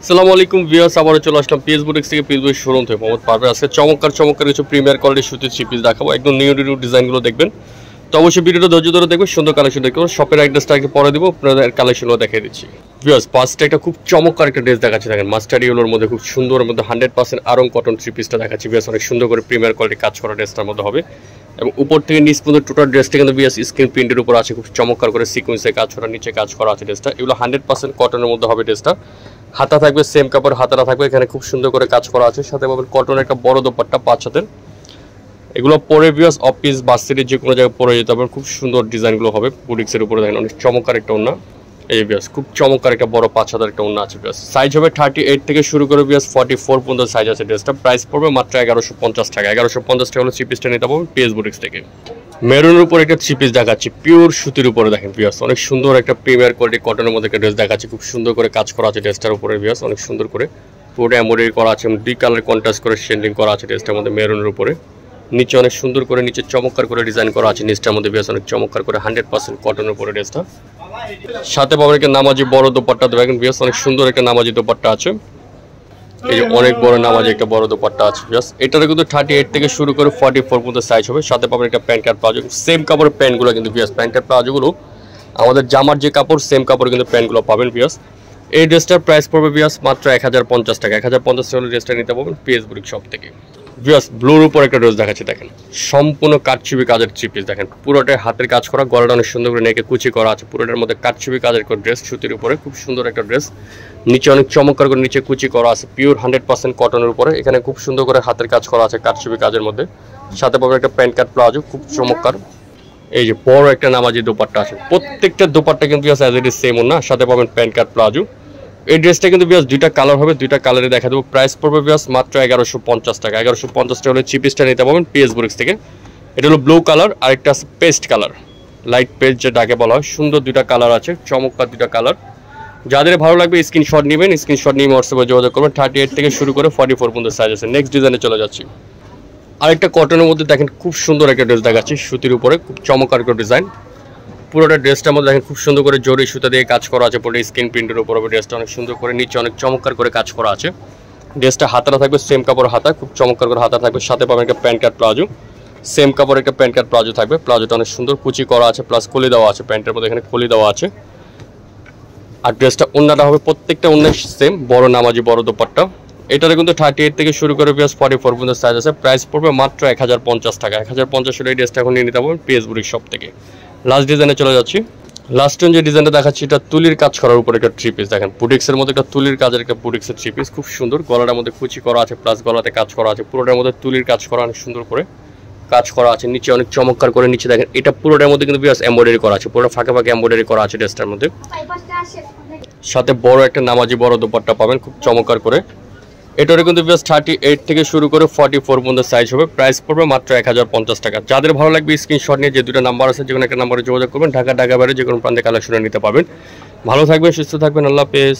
আসসালামু আলাইকুম ভিউয়ার্স, আবারও চলে আসলাম পিএস বুটিক্স থেকে। পিএস বুটিক্স শোরুম থেকে মোহাম্মদ পারভেজ। আজকে চমৎকার কিছু প্রিমিয়ার কোয়ালিটির সুতির থ্রি পিস দেখাবো। একদম নিউ ডিজাইনগুলো দেখবেন, তো অবশ্যই ভিডিওটা ধৈর্য ধরে দেখবেন। সুন্দর কালেকশন দেখতে পাবেন। শপের অ্যাড্রেসটা আগে পরে দিব, আপনাদের কালেকশনও দেখিয়ে দিচ্ছি। ভিউয়ার্স, ফার্স্টে একটা খুব চমৎকার একটা ড্রেস দেখাচ্ছি। দেখেন মাস্টার্ড ইয়েলোর মধ্যে খুব সুন্দর মধ্যে 100% আরং কটন থ্রি পিসটা দেখাচ্ছি। ভিউয়ার্স, অনেক সুন্দর করে প্রিমিয়ার কোয়ালিটি কাজ করা ড্রেসটার মধ্যে হবে এবং উপর থেকে নিচ পর্যন্ত টোটাল ড্রেসটা কিন্তু ভিউয়ার্স স্ক্রিন প্রিন্টের উপর আছে। খুব চমৎকার করে সিকোয়েন্সে কাজ করা, নিচে কাজ করা আছে ড্রেসটা। এগুলো 100% কটনের মধ্যে হবে ড্রেসটা। হাতা থাকবে সেম কাপড়, হাতাটা থাকবে এখানে খুব সুন্দর করে কাজ করা আছে। সাথে পাবেন কটনের একটা বড় দোপাট্টা 5 হাতের। এগুলো পরে ভিউয়ার্স অফিস বাসিটির যে কোনো জায়গায় পরে যেতে পারবেন। খুব সুন্দর ডিজাইনগুলো হবে বুটিক্সের উপরে। দেখেন অনেক চমৎকার একটা ওড়না। এই ভিউয়ার্স খুব চমৎকার একটা বড় 5 হাতের একটা ওড়না আছে। ভিউয়ার্স সাইজ হবে 38 থেকে শুরু করে ভিউয়ার্স 44 পর্যন্ত সাইজ আছে ড্রেসটা। প্রাইস পড়বে মাত্র 1150 টাকা। 1150 টাকা হলো থ্রি পিসটা নিতে পারবেন পিএস বুটিক্স থেকে। মেরুনের উপর একটা থ্রি পিস দেখাচ্ছি পিওর সুতির উপরে। দেখেন ভিউয়ার্স অনেক সুন্দর একটা প্রিমিয়ার কোয়ালিটি কটনের মধ্যে একটা ড্রেস দেখাচ্ছি। খুব সুন্দর করে কাজ করা আছে ড্রেসটার উপরে। ভিউয়ার্স অনেক সুন্দর করে পুরোটা এমব্রয়ডারি করা আছে এবং দুই কালার কন্ট্রাস্ট করে শেডিং করা আছে ড্রেসটার মধ্যে মেরুনের উপরে। নিচে অনেক সুন্দর করে নিচে চমৎকার করে ডিজাইন করা আছে। নিচটার মধ্যে ভিউয়ার্স অনেক চমৎকার করে 100% কটনের উপরে ড্রেসটা। সাথে পাবেন একটা নামাজি বড় দোপাট্টা দেখেন ভিউয়ার্স অনেক সুন্দর একটা নামাজি দোপাট্টা আছে। এই যে অনেক বড় নামাজি একটা বড় দোপাট্টা আছে। ভিউয়ার্স এটারও কিন্তু 38 থেকে শুরু করে 44 পর্যন্ত সাইজ হবে। সাথে পাবেন একটা প্যান্ট কাট প্লাজো। সেম কাপড়ের প্যান্টগুলো কিন্তু ভিউয়ার্স প্যান্ট কাট প্লাজোগুলো আমাদের জামার যে কাপড় সেম কাপড় কিন্তু প্যান্টগুলো পাবেন ভিউয়ার্স। এই ড্রেসটার প্রাইস পড়বে ভিউয়ার্স মাত্র 1050 টাকা। 1050 টাকা ড্রেসটা নিতে পারবেন পিএস বুটিক শপ থেকে। ভিউয়ার্স ব্লুর উপর একটা ড্রেস দেখাচ্ছি। দেখেন সম্পূর্ণ কাটছবি কাজের থ্রি পিস। দেখেন পুরোটাই হাতের কাজ করা, গলাটা অনেক সুন্দর করে নেকে কুচি করা আছে। পুরোটার মধ্যে কাটছবি কাজের একটা ড্রেস সুতির উপরে। খুব সুন্দর একটা ড্রেস। নিচে অনেক চমৎকার করে নিচে কুচি করা আছে পিওর 100% কটনের উপরে। এখানে খুব সুন্দর করে হাতের কাজ করা আছে কাটছবি কাজের মধ্যে। সাথে পাবেন একটা প্যান্ট কাট প্লাজো খুব চমৎকার। এই যে বড় একটা নামাজি দোপাট্টা আছে। প্রত্যেকটা দোপাট্টা কিন্তু অ্যাজ ইট ইজ সেম না। সাথে পাবেন প্যান্ট কাট প্লাজো। এই ড্রেসটা কিন্তু ভিউয়ার্স দুইটা কালার হবে, দুইটা কালারে দেখা দেবো। প্রাইস পড়বে ভিউয়ার্স মাত্র 1150 টাকা। 1150 টাকা হলে থ্রি পিসটা নিতে পারবেন পিএস বুটিক্স থেকে। এটা হলো ব্লু কালার আর একটা আছে পেস্ট কালার, লাইট পেস্ট যেটাকে বলা হয়। সুন্দর দুইটা কালার আছে, চমৎকার দুইটা কালার। যাদের ভালো লাগবে স্ক্রিনশট নেবেন, স্ক্রিনশট নিয়ে হোয়াটসঅ্যাপে যোগাযোগ করবেন। 38 থেকে শুরু করে 44 পর্যন্ত সাইজ আছে। নেক্সট ডিজাইনে চলে যাচ্ছি। আরেকটা কটনের মধ্যে দেখেন খুব সুন্দর একটা ড্রেস দেখাচ্ছি সুতির উপরে। খুব চমৎকার একটা ডিজাইন। পুরোটা ড্রেসটার মধ্যে দেখেন খুব সুন্দর করে জরি সুতা দিয়ে কাজ করা আছে। পুরোটা স্ক্রিন প্রিন্টের উপর হবে ড্রেসটা। অনেক সুন্দর করে নিচে অনেক চমৎকার করে কাজ করা আছে। ড্রেসটা হাতাটা থাকবে সেম কাপড় হাতা, খুব চমৎকার করে হাতা থাকবে। সাথে পাবেন একটা প্যান্ট কাট প্লাজো। সেম কাপড়ের একটা প্যান্ট কাট প্লাজো থাকবে। প্লাজোটা অনেক সুন্দর কুচি করা আছে, প্লাস কলি দেওয়া আছে। প্যান্টের মধ্যে এখানে কলি দেওয়া আছে। আর ড্রেসটা ওন্নাটা হবে প্রত্যেকটা ওন্না সেম বড় নামাজি বড় দোপাট্টা। এটাতে কিন্তু 38 থেকে শুরু করে 44 পর্যন্ত সাইজ আছে। প্রাইস পড়বে মাত্র 1050 টাকা। 1050 টাকা এই ড্রেসটা এখন নিয়ে নিতে পারবেন পিএস বুটিক শপ থেকে। লাস্ট ডিজাইনে চলে যাচ্ছি। লাস্ট যে ডিজাইনটা দেখাচ্ছি এটা তুলির কাজ করার উপর একটা থ্রি পিস। দেখেন বুটিক্সের মধ্যে একটা তুলির কাজের একটা বুটিক্সের থ্রি পিস। খুব সুন্দর গলাটার মধ্যে কুচি করা আছে, প্লাস গলাতে কাজ করা আছে। পুরোটার মধ্যে তুলির কাজ করা অনেক সুন্দর করে কাজ করা আছে। নিচে অনেক চমৎকার করে নিচে দেখেন এটা পুরোটার মধ্যে কিন্তু বিয়াস এমব্রয়ডারি করা আছে। পুরোটা ফাঁকে ফাঁকে এমব্রয়ডারি করা আছে ড্রেসটার মধ্যে। সাথে বড় একটা নামাজি বড় দোপাট্টা পাবেন খুব চমৎকার করে। এটারে কিন্তু বিয়াস 38 থেকে শুরু করে 44 পর্যন্ত সাইজ হবে। প্রাইস পড়বে মাত্র 1050 টাকা। যাদের ভালো লাগবে স্ক্রিনশট নিয়ে যে দুটো নাম্বার আছে যে কোনো একটা নাম্বারে যোগাযোগ করবেন। ঢাকা বাইরে যে কোনো প্রান্তে কালেকশনে নিতে পারবেন। ভালো থাকবেন, সুস্থ থাকবেন, আল্লাহ হাফেজ।